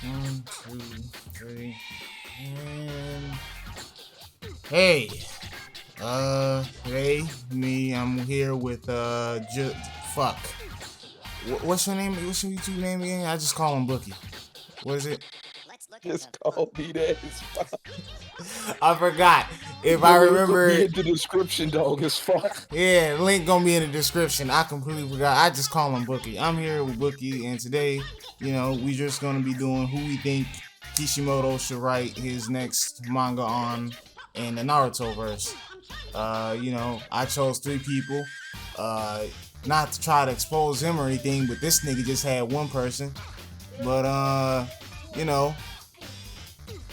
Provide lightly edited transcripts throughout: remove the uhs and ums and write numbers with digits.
One, two, three, and hey, hey, I'm here with fuck. What's your name? What's your YouTube name again? I just call him Bookie. What is it? Just call me that. It's fine. I forgot. If The I link will remember, be in the description, dog. It's fine. yeah, link gonna be in the description. I completely forgot. I just call him Bookie. I'm here with Bookie, and today, we just gonna be doing who we think Kishimoto should write his next manga on in the Naruto verse. I chose three people. Not to try to expose him or anything, but this nigga just had one person. But you know,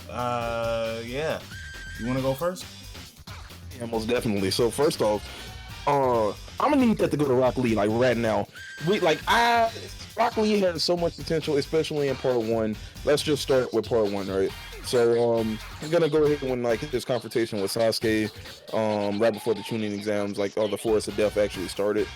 yeah. You wanna go first? Yeah, most definitely. So first off, I'm gonna need that to go to Rock Lee like right now. Rock Lee has so much potential, especially in part one. Let's just start with part one, right? So I'm gonna go ahead when like his confrontation with Sasuke, right before the tuning exams, like all the Forest of Death actually started.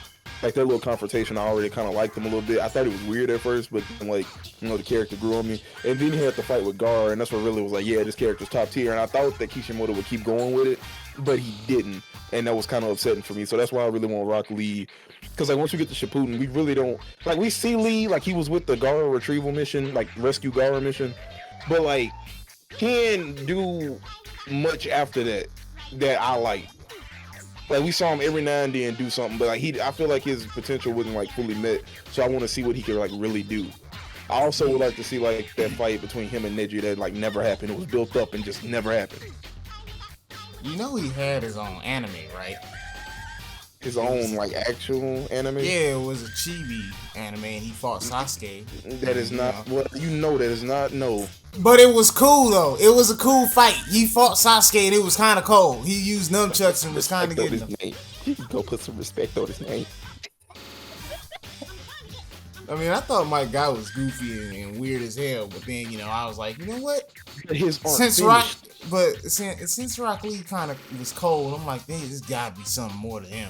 Like that little confrontation, I already kind of liked him a little bit. I thought it was weird at first, but then, like, the character grew on me. And then he had the fight with Gar, and that's what really was like, yeah, this character's top tier. And I thought that Kishimoto would keep going with it, but he didn't, and that was kind of upsetting for me. So that's why I really want Rock Lee, because like once we get to Shippuden, we really don't like we see Lee like he was with the Gara retrieval mission, like rescue Gara mission, but like he didn't do much after that I like. Like we saw him every now and then do something, but like I feel like his potential wasn't like fully met. So I want to see what he could like really do. I also would like to see like that fight between him and Neji that like never happened. It was built up and just never happened. You know he had his own anime, right? His own like actual anime. Yeah, it was a chibi anime, and he fought Sasuke. That is not what that is not no. But it was cool though. It was a cool fight. He fought Sasuke, and it was kind of cold. He used nunchucks and was kind of getting him. Name. You can go put some respect on his name. I mean, I thought my guy was goofy and weird as hell, but then I was like, you know what? His art Since finished. since Rock Lee kind of was cold, I'm like, hey, there's gotta be something more to him.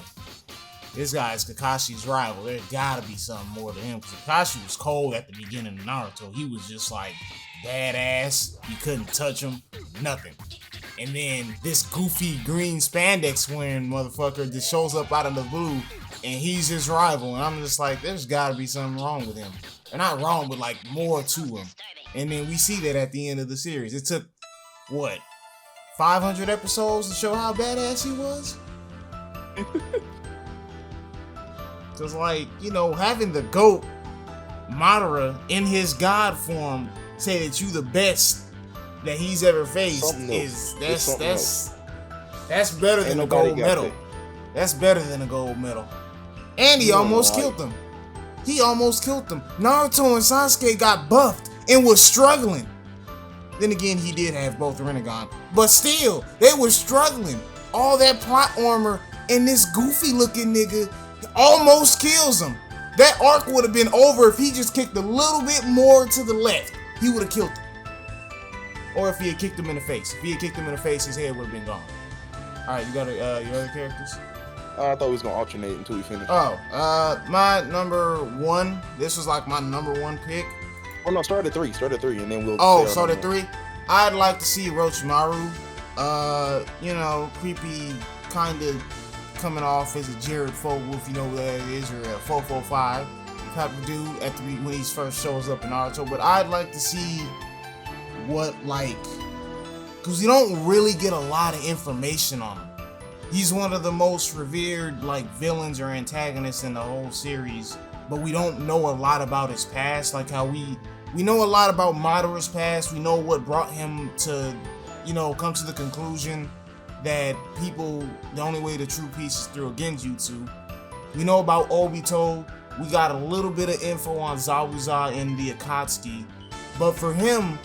This guy is Kakashi's rival. There gotta be something more to him, because Kakashi was cold at the beginning of Naruto. He was just like badass. You couldn't touch him, nothing. And then this goofy green spandex wearing motherfucker just shows up out of the blue, and he's his rival. And I'm just like, there's gotta be something wrong with him. Or not wrong, but like more to him. And then we see that at the end of the series. It took, what, 500 episodes to show how badass he was? Because, like, having the GOAT, Madara, in his god form, say that you the best that he's ever faced that's better than a gold medal. That's better than a gold medal. And he almost killed him. He almost killed him. Naruto and Sasuke got buffed and was struggling. Then again, he did have both Rinnegan, but still, they were struggling. All that plot armor, and this goofy looking nigga almost kills him. That arc would have been over if he just kicked a little bit more to the left. He would have killed him. Or if he had kicked him in the face. If he had kicked him in the face, his head would have been gone. Alright, you got your other characters? I thought we was gonna alternate until we finished. My number one. This was like my number one pick. Oh no, start at three, and then we'll. Start at three. I'd like to see Orochimaru. Creepy, kind of coming off as a Jared Fogle, if you know who that is, or a 445 type of dude when he first shows up in Naruto. But I'd like to see because you don't really get a lot of information on him. He's one of the most revered villains or antagonists in the whole series, but we don't know a lot about his past. Like how we know a lot about Madara's past. We know what brought him to come to the conclusion that the only way to true peace is through a genjutsu. We know about Obito. We got a little bit of info on Zabuza and the Akatsuki, but for him,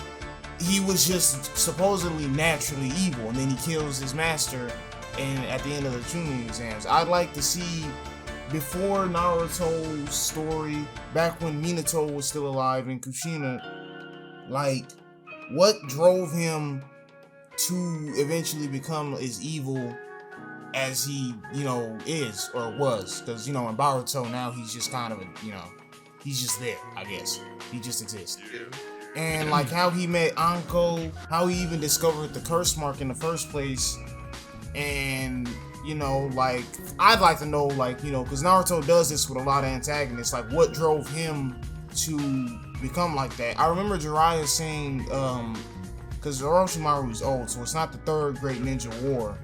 he was just supposedly naturally evil, and then he kills his master and at the end of the tuning exams. I'd like to see, before Naruto's story, back when Minato was still alive in Kushina, what drove him to eventually become as evil as he, is or was. Because, in Boruto now he's just kind of he's just there, I guess. He just exists. and like how he met Anko, how he even discovered the curse mark in the first place, and you know, like I'd like to know, like, you know, because Naruto does this with a lot of antagonists, like what drove him to become like that. I remember Jiraiya saying, because Orochimaru is old, so it's not the third Great Ninja War.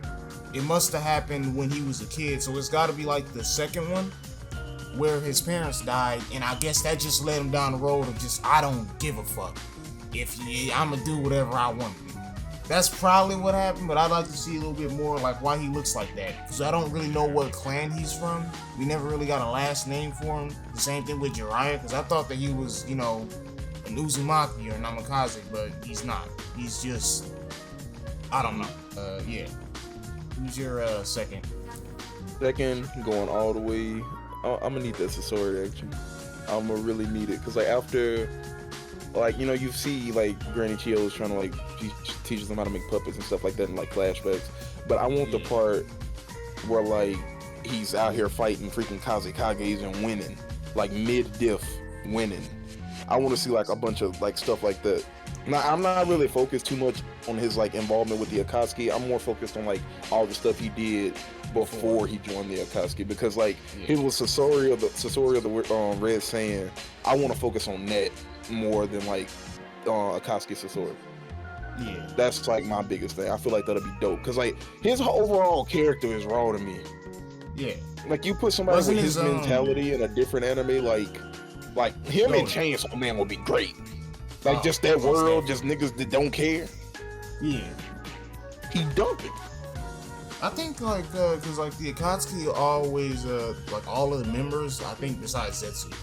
It must have happened when he was a kid, so it's got to be like the second one, where his parents died, and I guess that just led him down the road of just, I don't give a fuck. I'm gonna do whatever I want to do. That's probably what happened, but I'd like to see a little bit more like why he looks like that, because I don't really know what clan he's from. We never really got a last name for him. The same thing with Jiraiya, because I thought that he was, you know, an Uzumaki or Namikaze, but he's not. He's just, I don't know. Yeah. Who's your second? Second, going all the way. I'm gonna need that Sasori actually. I'm gonna really need it because like after, like, you know, you see like Granny Chio's trying to like she teaches them how to make puppets and stuff like that in like flashbacks. But I want the part where like he's out here fighting freaking Kazekages and winning, like mid-diff winning. I want to see like a bunch of like stuff like that. Now, I'm not really focused too much on his like involvement with the Akatsuki. I'm more focused on like all the stuff he did before he joined the Akatsuki, because like he was Sasori of the Red Saiyan. I want to focus on that more than like Akatsuki Sasori. Yeah, that's like my biggest thing. I feel like that'll be dope because like his overall character is raw to me. Yeah, like you put somebody with his mentality in a different anime, like him and Chainsaw Man would be great. Like just that world, just niggas that don't care. Yeah, he dumping. I think like because like the Akatsuki are always like all of the members, I think besides Zetsu,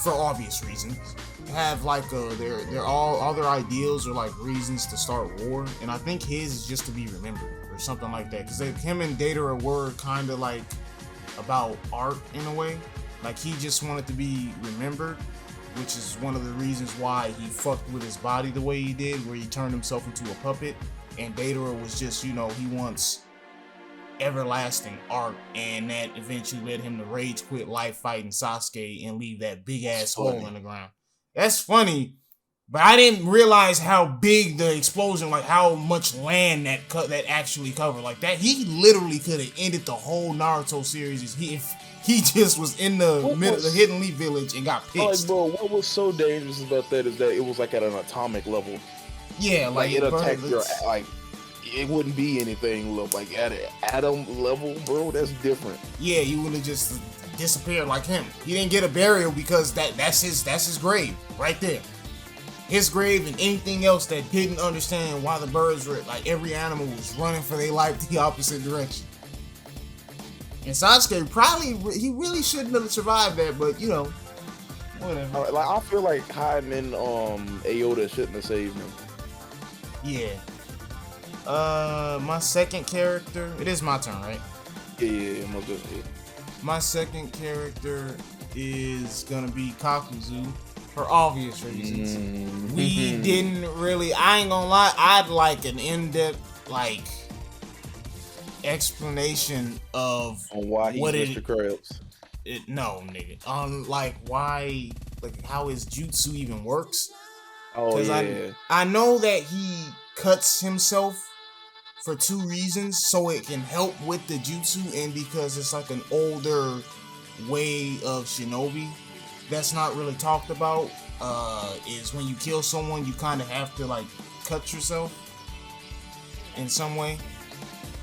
for obvious reasons, have like they're all their ideals are like reasons to start war, and I think his is just to be remembered or something like that. Because him and Deidara were kind of like about art in a way, like he just wanted to be remembered, which is one of the reasons why he fucked with his body the way he did, where he turned himself into a puppet. And Deidara was just, you know, he wants everlasting art, and that eventually led him to rage quit life fighting Sasuke and leave that big ass hole in the ground. That's funny, but I didn't realize how big the explosion, like how much land that actually covered. Like that, he literally could have ended the whole Naruto series if he just was in the Hidden Leaf Village and got pissed. Like, bro, what was so dangerous about that is that it was like at an atomic level. Yeah, like it attacked your, like, it wouldn't be anything like at an atom level, bro. That's different. Yeah, you would have just disappeared like him. He didn't get a burial because that's his grave right there. His grave, and anything else that didn't understand why the birds were, like every animal was running for their life the opposite direction. And Sasuke he really shouldn't have survived that, but you know, whatever. Like I feel like hiding in Aota shouldn't have saved him. Yeah. My second character. It is my turn, right? Yeah, most definitely. My second character is gonna be Kakuzu for obvious reasons. We didn't really. I ain't gonna lie. I'd like an in-depth like explanation of on why he's Mr. Krabs. No, nigga. On like why, like how his jutsu even works. Oh yeah. I know that he cuts himself for two reasons, so it can help with the jutsu, and because it's like an older way of shinobi that's not really talked about, is when you kill someone you kind of have to like cut yourself in some way.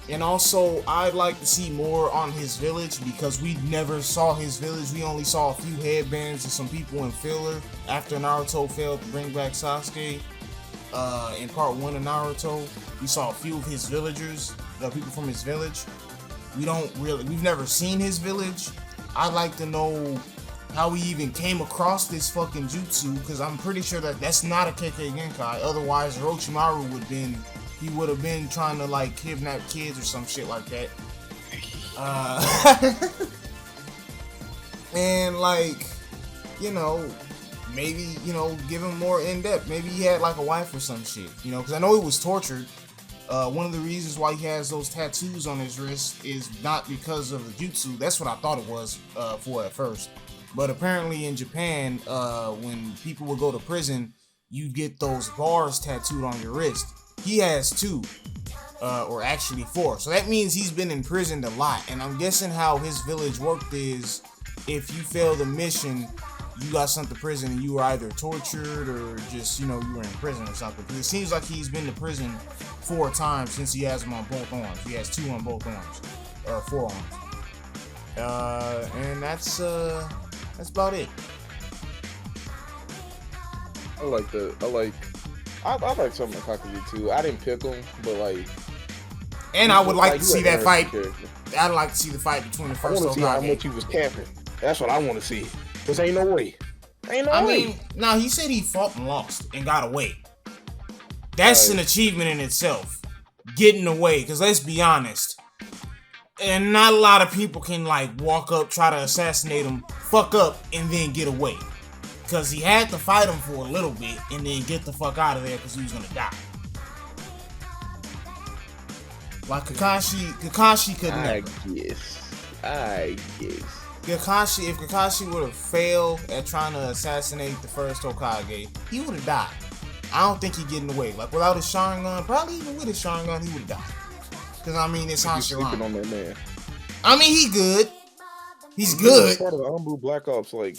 And also I'd like to see more on his village, because we never saw his village. We only saw a few headbands and some people in filler after Naruto failed to bring back Sasuke. In part 1 of Naruto, we saw a few of his villagers, the people from his village. We've never seen his village. I'd like to know how he even came across this fucking jutsu, because I'm pretty sure that that's not a KK Genkai. Otherwise, Orochimaru would have been trying to like kidnap kids or some shit like that. And like, you know, maybe, you know, give him more in-depth. Maybe he had like a wife or some shit, you know, because I know he was tortured. One of the reasons why he has those tattoos on his wrist is not because of the jutsu. That's what I thought it was for at first. But apparently in Japan, when people would go to prison, you get those bars tattooed on your wrist. He has 2, or actually 4. So that means he's been imprisoned a lot. And I'm guessing how his village worked is, if you fail the mission, you got sent to prison and you were either tortured or just, you were in prison or something. Because it seems like he's been to prison 4 times since he has them on both arms. He has 2 on both arms, or 4 arms. And that's about it. I like some of Kakuzu too. I didn't pick him, but like. And I would like to see that fight. I'd like to see the fight between the first. I want to see how much he was capping. That's what I want to see. Cause ain't no way. I mean, no, he said he fought and lost and got away. That's an achievement in itself. Getting away, because let's be honest, and not a lot of people can like walk up, try to assassinate him, fuck up, and then get away. Because he had to fight him for a little bit and then get the fuck out of there because he was gonna die. Like Kakashi could never. I guess. If Kakashi would have failed at trying to assassinate the first Hokage, he would have died. I don't think he'd get away. Like, without his Sharingan, probably even with his Sharingan, he would have died. Because, I mean, it's Hashirama. On that man. I mean, he good. He's good. Part of the Umbu Black Ops, like...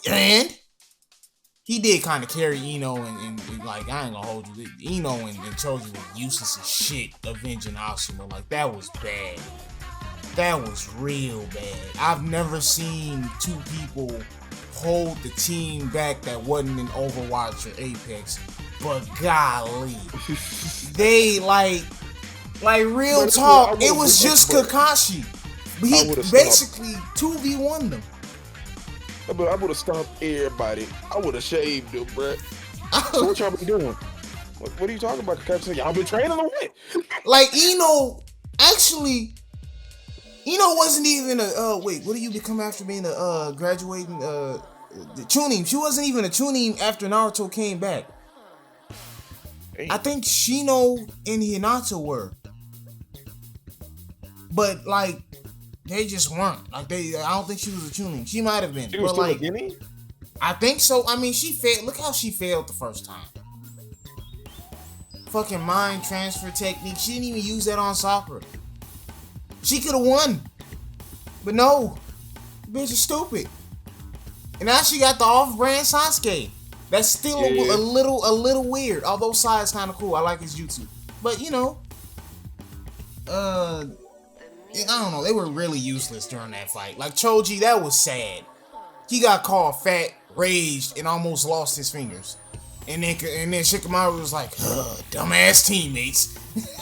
And he did kind of carry Ino and like, I ain't gonna hold you. Ino and Choji were useless as shit avenging Ashima. Like, that was bad. That was real bad. I've never seen 2 people hold the team back that wasn't in Overwatch or Apex. But golly, they like real talk. It was just Kakashi. He basically 2v1'd them. I would have stopped everybody. I would have shaved them, bruh. So what y'all been doing? What are you talking about, Kakashi? Y'all been training or what? Like, Ino wasn't even what do you become after being a graduating the Chunin? She wasn't even a Chunin after Naruto came back. Damn. I think Shino and Hinata were. But like, they just weren't. Like, I don't think she was a Chunin. She might have been. She was but still like, a Guinea? I think so. I mean, she failed. Look how she failed the first time. Fucking mind transfer technique. She didn't even use that on Sakura. She could have won. But no. The bitch is stupid. And now she got the off-brand Sasuke. That's still a little weird. Although Sai's kind of cool. I like his jutsu. But, I don't know. They were really useless during that fight. Like, Choji, that was sad. He got called fat, raged, and almost lost his fingers. And then Shikamaru was like, dumbass teammates.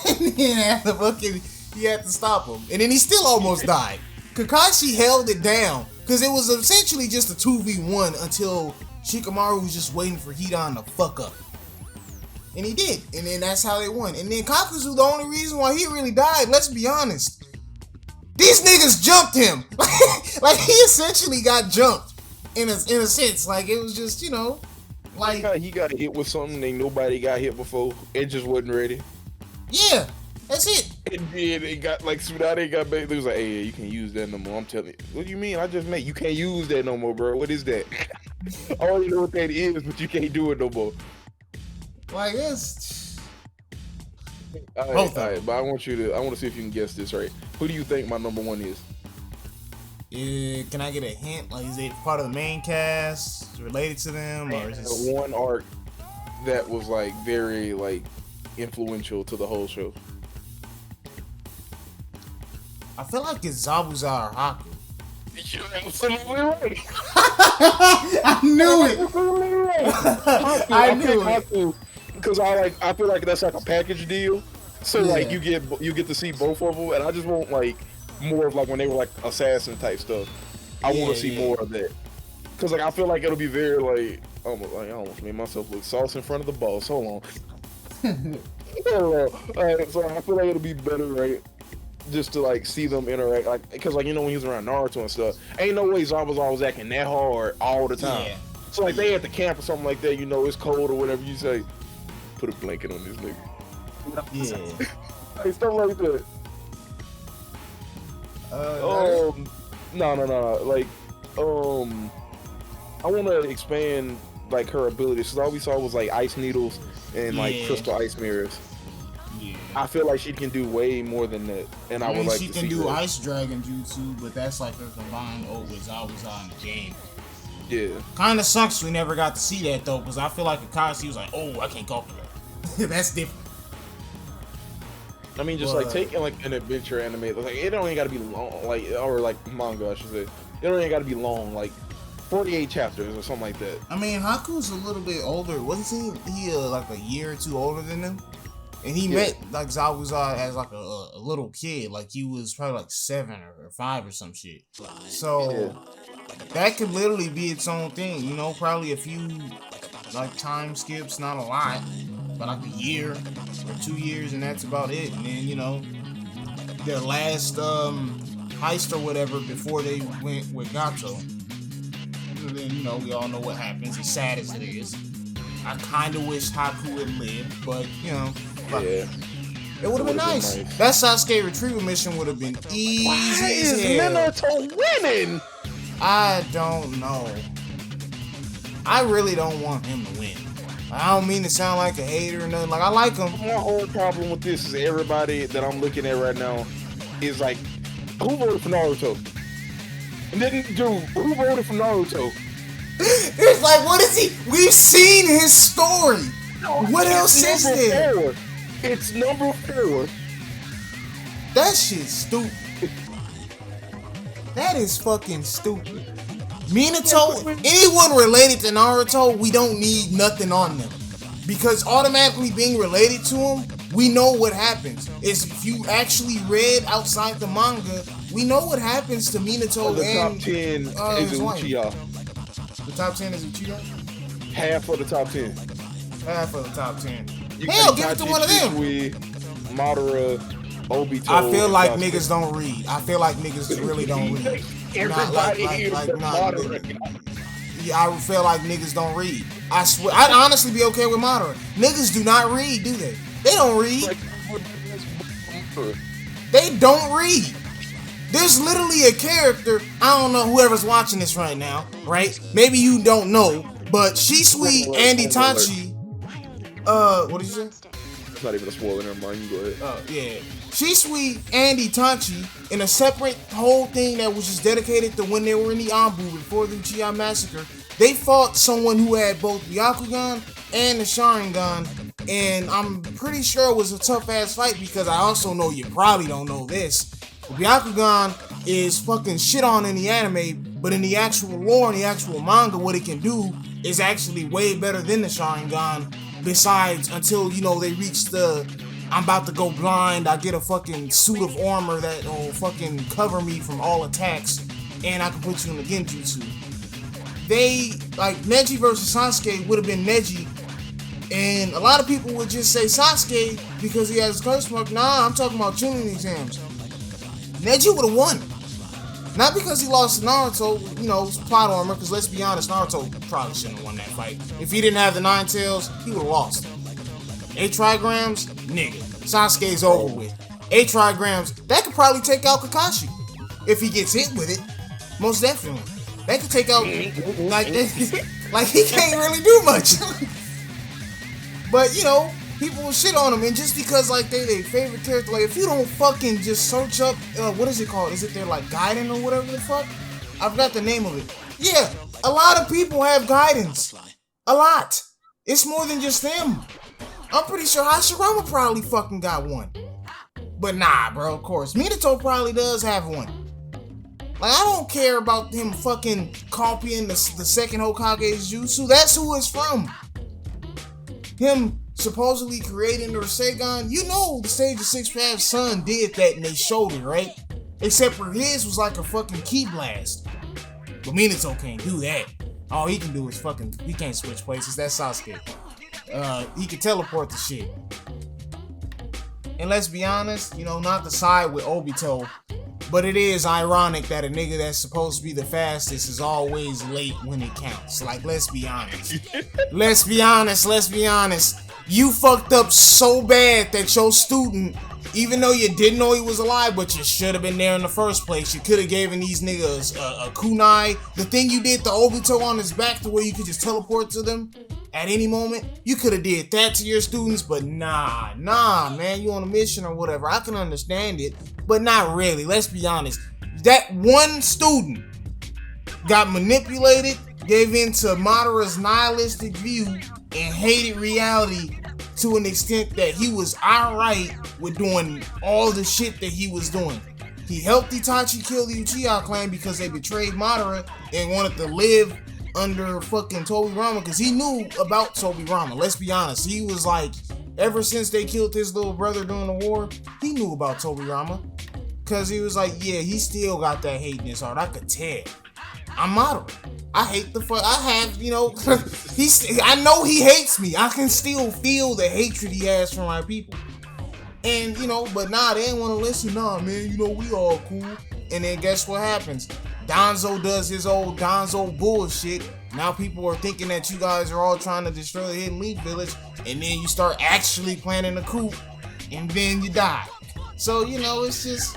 And then he had to stop him. And then he still almost died. Kakashi held it down. Because it was essentially just a 2v1 until Shikamaru was just waiting for Hidan to fuck up. And he did. And then that's how they won. And then Kakuzu, the only reason why he really died, let's be honest, these niggas jumped him. Like he essentially got jumped in a sense. Like, it was just, like, he got hit with something that nobody got hit before. It just wasn't ready. Yeah, that's it. And then it got like Tsunade got back. They was like, hey, you can't use that no more. I'm telling you. What do you mean? I just made you can't use that no more, bro. What is that? I already know what that is, but you can't do it no more. Like, it's all right, but I want to see if you can guess this right. Who do you think my number 1 is? Can I get a hint? Like, is it part of the main cast? Related to them, or is it one arc that was like very like influential to the whole show? I feel like it's Zabuza or Haku. You're absolutely right. I knew it. I knew it. Because I feel like that's like a package deal. So like you get to see both of them, and I just want like more of like when they were like assassin type stuff. I want to see more of that. Because like I feel like it'll be very like I almost made myself look sauce in front of the boss. Hold on. Alright, so I feel like it'll be better, right? Just to like see them interact, like because like when he was around Naruto and stuff, ain't no way Zabuza was acting that hard all the time. Yeah. So like they at the camp or something like that, it's cold or whatever. You say, put a blanket on this nigga. Yeah. Like stuff like that. No. Like I want to expand like her abilities because all we saw was like ice needles and like crystal ice mirrors. Yeah. I feel like she can do way more than that, and I would like she to can see do that. ice dragon jutsu, but that's like her combined with Zabuza in the game. Yeah. Kind of sucks we never got to see that though, because I feel like Akashi was like, oh, I can't copy that. That's different. I mean, just like taking like an adventure anime, like it don't even gotta be long, like or like manga, I should say. It don't even gotta be long, like 48 chapters or something like that. I mean, Haku's a little bit older. Wasn't he like a year or two older than them? And he met like Zabuza as like a little kid, like he was probably like 7 or 5 or some shit. So that could literally be its own thing, you know. Probably a few like time skips, not a lot, but like a year or 2 years, and that's about it. And then you know, their last heist or whatever before they went with Gato. And then you know, we all know what happens. As sad as it is, I kind of wish Haku had lived, but you know. Yeah. It would have been nice. That Sasuke retrieval mission would have been easy. Why as is hell. Minato winning? I don't know. I really don't want him to win. I don't mean to sound like a hater or nothing. Like, I like him. My whole problem with this is everybody that I'm looking at right now is like, who voted for Naruto? And then, dude, who voted for Naruto? It's like, what is he? We've seen his story. What else is there? 4. It's number 4. That shit's stupid. That is fucking stupid. Minato, anyone related to Naruto, we don't need nothing on them. Because automatically being related to him, we know what happens. Is if you actually read outside the manga, we know what happens to Minato The and top 10 is his wife. Uchiha. The top 10 is Uchiha? Half of the top 10. Half of the top 10. You Hell, got give it to Itachi, one of them. Shisui, Madara, Obito. I feel like Sasuke. niggas don't read. I feel like niggas really don't read. Everybody here is Madara. Yeah, I feel like niggas don't read. I swear, I'd honestly be okay with Madara. Niggas do not read, do they? They don't read. They don't read. There's literally a character, I don't know whoever's watching this right now, right? Maybe you don't know, but Shisui and Itachi, what did you say? It's not even a spoiler, never mind, you go ahead. Yeah. Shisui and Itachi, in a separate whole thing that was just dedicated to when they were in the Anbu before the Uchiha massacre, they fought someone who had both the Byakugan and the Sharingan, and I'm pretty sure it was a tough ass fight because I also know you probably don't know this. The Byakugan is fucking shit on in the anime, but in the actual lore, in the actual manga, what it can do is actually way better than the Sharingan. Besides, until, you know, they reach the, I'm about to go blind, I get a fucking suit of armor that will fucking cover me from all attacks, and I can put you in the Genjutsu. They, like, Neji versus Sasuke would have been Neji, and a lot of people would just say Sasuke because he has his curse mark. Nah, I'm talking about Chunin exams. Neji would have won. Not because he lost to Naruto, you know, plot armor, because let's be honest, Naruto probably shouldn't have won that fight. If he didn't have the 9 tails, he would have lost. 8 trigrams? Nigga. Sasuke's over with. 8 trigrams, that could probably take out Kakashi. If he gets hit with it. Most definitely. That could take out, like he can't really do much. But, you know, people will shit on him, and just because like they their favorite character, like if you don't fucking just search up what is it called? Is it their like guidance or whatever the fuck? I forgot the name of it. Yeah, a lot of people have guidance. A lot. It's more than just them. I'm pretty sure Hashirama probably fucking got one. But nah, bro, of course. Minato probably does have one. Like, I don't care about him fucking copying the second Hokage's jutsu. That's who it's from. Him supposedly creating the Rasengan, you know the Sage of Six Paths son did that and they showed it, right? Except for his was like a fucking ki blast. But Minato can't do that. All he can do is fucking, he can't switch places, that's Sasuke. He can teleport the shit. And let's be honest, you know, not to side with Obito, but it is ironic that a nigga that's supposed to be the fastest is always late when it counts. Like, let's be honest. Let's be honest. You fucked up so bad that your student even though you didn't know he was alive, but you should have been there in the first place. You could have given these niggas a kunai. The thing you did to Obito on his back to where you could just teleport to them at any moment. You could have did that to your students, but nah, man, you on a mission or whatever. I can understand it, but not really. Let's be honest. That one student got manipulated, gave in to Madara's nihilistic view, and hated reality to an extent that he was alright with doing all the shit that he was doing. He helped Itachi kill the Uchiha clan because they betrayed Madara and wanted to live under fucking Tobirama because he knew about Tobirama. Let's be honest. He was like, ever since they killed his little brother during the war, he knew about Tobirama. Because he was like, yeah, he still got that hate in his heart. I could tell. I'm Madara. I hate the fuck. I have, you know, I know he hates me. I can still feel the hatred he has for my people. And, you know, but nah, they didn't want to listen. Nah, man, you know, we all cool. And then guess what happens? Danzo does his old Danzo bullshit. Now people are thinking that you guys are all trying to destroy the Hidden Leaf Village. And then you start actually planning a coup. And then you die. So, you know, it's just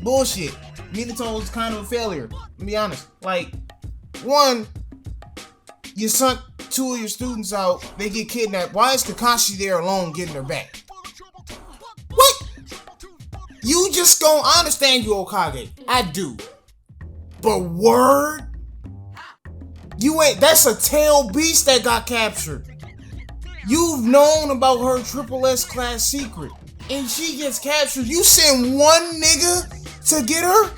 bullshit. Minato was kind of a failure, to be honest. Like, one, you sent 2 of your students out, they get kidnapped. Why is Kakashi there alone getting her back? What? You just gon' I understand you, Okage. I do. But word? You ain't, that's a tail beast that got captured. You've known about her triple S class secret. And she gets captured. You send one nigga to get her?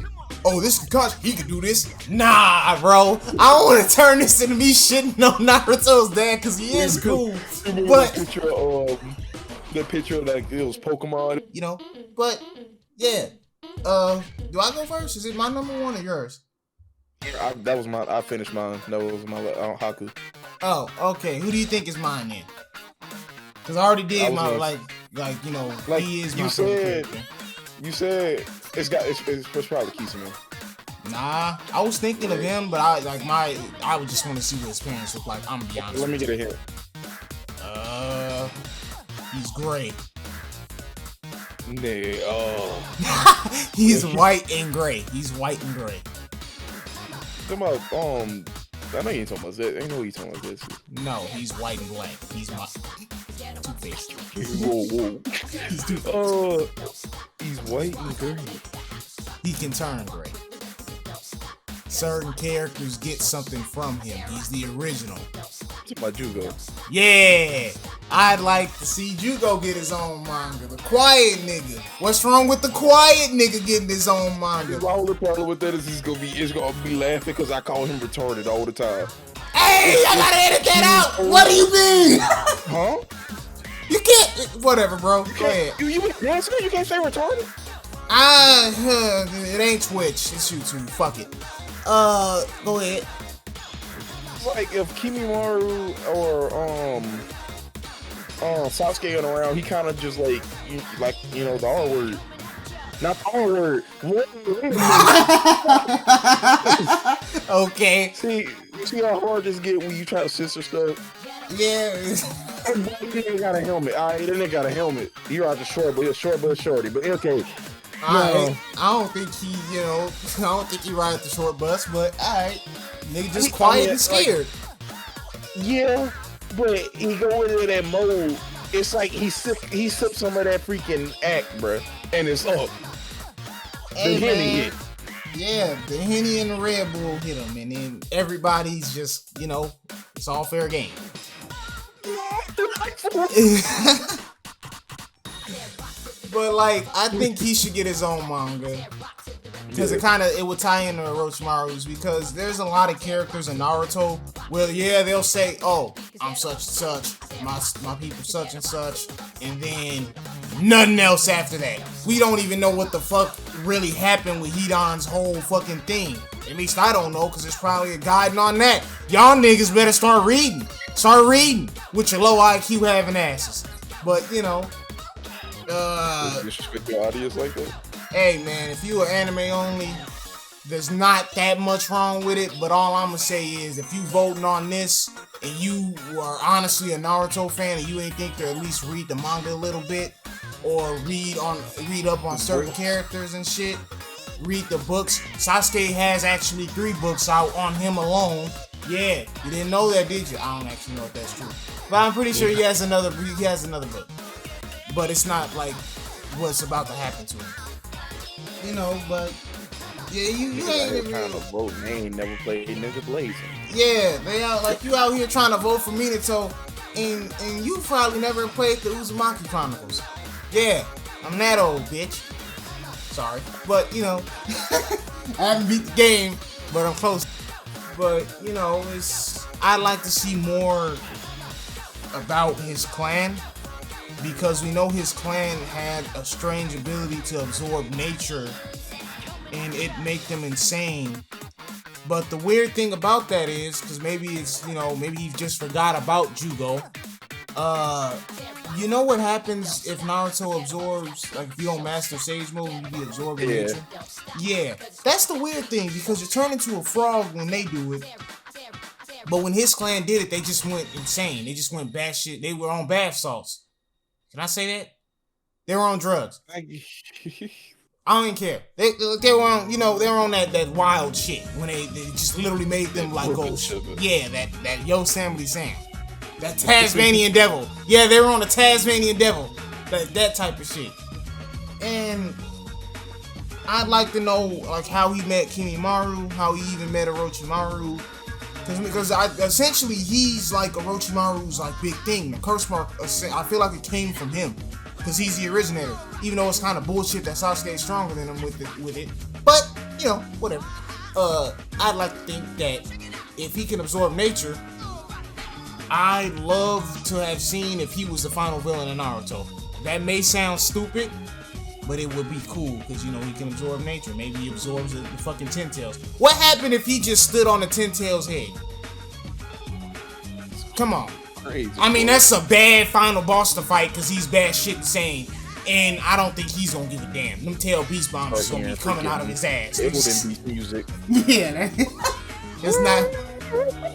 Oh, this Kakashi, he can do this. Nah, bro. I don't want to turn this into me shitting on Naruto's dad because he is cool. But the picture of that it was Pokemon. You know, but yeah. Do I go first? Is it my number 1 or yours? I finished mine. No, it was my Haku. Oh, okay. Who do you think is mine then? Because I already did my like you know, like he is you my said. character. You said it's probably Kisame. Nah, I was thinking of him, but I would just want to see what his parents look like. I'm gonna be honest. Let me get a hint. He's gray. Nah, He's white and gray. He's white and gray. Come on, I know you ain't talking about that. I know you talking about this. No, he's white and black. He's my Two-Faced. Whoa. He's Two-Faced. He's white and gray. He can turn gray. Certain characters get something from him. He's the original. It's about Jugo. Yeah, I'd like to see Jugo get his own manga. The quiet nigga. What's wrong with the quiet nigga getting his own manga? The only problem with that is he's gonna be laughing because I call him retarded all the time. Hey, I gotta edit that out. What do you mean? Huh? You can't. Whatever, bro. Go ahead. You can't say retarded. It ain't Twitch. It's YouTube. Fuck it. Go ahead. Like if Kimimaru or Sasuke ain't around, he kind of just like you know the R word. Not the R word. Okay. See how hard this get when you try to censor stuff? Yeah. He ain't got a helmet. Alright, then they got a helmet. You're out the short, but shorty. But okay. I don't think he ride the short bus, but alright. Nigga just quiet and scared. Yeah, but he go into that mode. It's like he sipped some of that freaking act, bruh, and it's up. Hey, the Henny hit. Yeah, the Henny and the Red Bull hit him, and then everybody's just, you know, it's all fair game. But like, I think he should get his own manga. Because it would tie into Orochimaru's, because there's a lot of characters in Naruto where, yeah, they'll say, oh, I'm such and such, my people such and such, and then nothing else after that. We don't even know what the fuck really happened with Hidan's whole fucking thing. At least I don't know, because there's probably a guide on that. Y'all niggas better start reading. Start reading with your low IQ having asses. But, you know, disrespect your audience like that? Hey man, if you are anime only, there's not that much wrong with it, but all I'm gonna say is if you voting on this and you are honestly a Naruto fan and you ain't think to at least read the manga a little bit, or read up on certain characters and shit. Read the books. Sasuke has actually 3 books out on him alone. Yeah, you didn't know that, did you? I don't actually know if that's true, but I'm pretty sure he has another book. But it's not like what's about to happen to him. You know, but yeah, you ain't even trying to vote. They ain't never played Ninja Blazing. Yeah, they out like you out here trying to vote for Minato, and you probably never played the Uzumaki Chronicles. Yeah, I'm that old bitch. Sorry, but you know, I haven't beat the game, but I'm close. But you know, I'd like to see more about his clan, because we know his clan had a strange ability to absorb nature and it make them insane. But the weird thing about that is, because maybe it's, you know, maybe he just forgot about Jugo. You know what happens if Naruto absorbs, like if you don't master Sage Mode, you be absorbing nature? Yeah, that's the weird thing, because you turn into a frog when they do it. But when his clan did it, they just went insane. They just went batshit. They were on bath salts. Can I say that? They were on drugs. I don't even care. They were on, you know, they were on that wild shit when they just literally made them like go, yeah, that Yosemite Sam, that Tasmanian devil. Yeah, they were on the Tasmanian devil, that type of shit. And I'd like to know like how he met Kimimaru, how he even met Orochimaru, because essentially he's like Orochimaru's like big thing. The curse mark, I feel like it came from him, because he's the originator. Even though it's kind of bullshit that Sasuke is stronger than him with it. But, you know, whatever. I'd like to think that if he can absorb nature, I'd love to have seen if he was the final villain in Naruto. That may sound stupid, but it would be cool, because, you know, he can absorb nature. Maybe he absorbs the fucking Ten Tails. What happened if he just stood on the Ten Tails head? Come on. Crazy, I mean, that's a bad final boss to fight, because he's bad shit insane, and I don't think he's gonna give a damn. Them tail beast bombs is gonna be coming out of his ass. Elden Beast music. Yeah,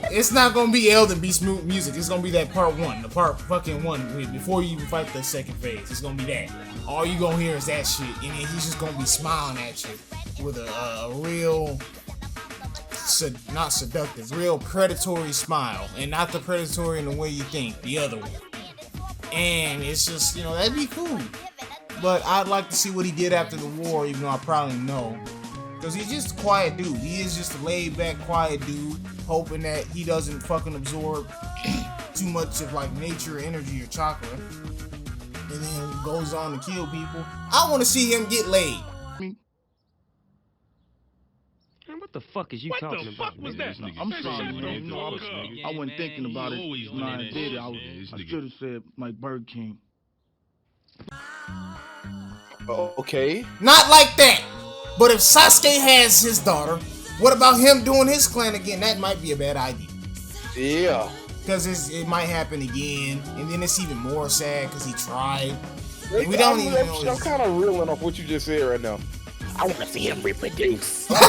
it's not gonna be Elden Beast music. It's gonna be that part 1, the part fucking 1 before you even fight the second phase. It's gonna be that. All you gonna hear is that shit, and then he's just gonna be smiling at you with a real, not seductive, real predatory smile, and not the predatory in the way you think, the other one. And it's just, you know, that'd be cool. But I'd like to see what he did after the war, even though I probably know, because he's just a quiet dude. He is just a laid back, quiet dude, hoping that he doesn't fucking absorb too much of like nature, energy, or chakra, and then goes on to kill people. I want to see him get laid. What the fuck is you talking about? Was that? I'm sorry, man. You know, I wasn't thinking about it when I did it. I should have said like Burger King. Okay. Not like that. But if Sasuke has his daughter, what about him doing his clan again? That might be a bad idea. Yeah. Because it might happen again, and then it's even more sad because he tried. And we don't even know. I'm kind of reeling off what you just said right now. I want to see him reproduce. Not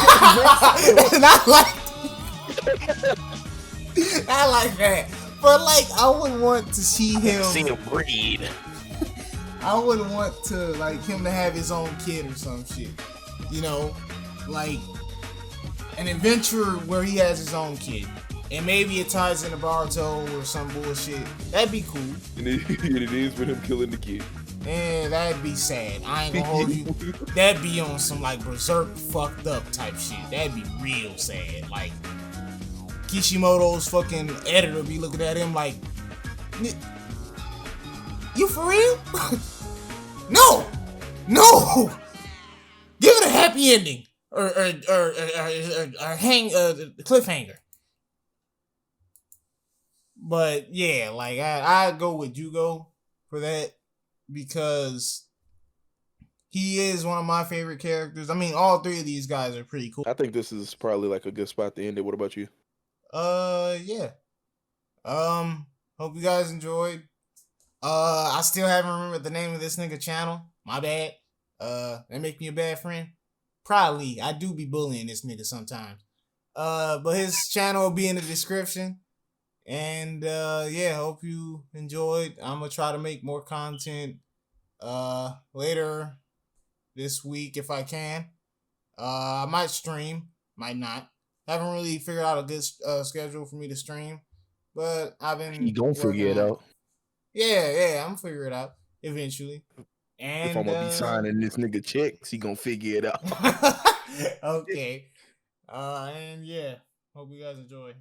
like that. But like, I would want to see him. See him breed. I wouldn't want to like him to have his own kid or some shit. You know, like an adventure where he has his own kid, and maybe it ties into Boruto or some bullshit. That'd be cool. And it is with him killing the kid. And that'd be sad. I ain't gonna hold you. That'd be on some like berserk fucked up type shit. That'd be real sad. Like Kishimoto's fucking editor be looking at him like, you for real? No! Give it a happy ending. Or cliffhanger. But yeah, like I'd go with Jugo for that, because he is one of my favorite characters. I mean, all 3 of these guys are pretty cool. I think this is probably like a good spot to end it. What about you? Yeah. Hope you guys enjoyed. I still haven't remembered the name of this nigga channel. My bad. That make me a bad friend. Probably. I do be bullying this nigga sometimes. But his channel will be in the description. And yeah, hope you enjoyed. I'm gonna try to make more content Later this week if I can. I might stream, might not. Haven't really figured out a good schedule for me to stream, but I've been You gonna working figure it on. out. Yeah, I'm gonna figure it out eventually. If I'm And gonna be signing this nigga checks, he gonna figure it out. okay. And yeah, hope you guys enjoy.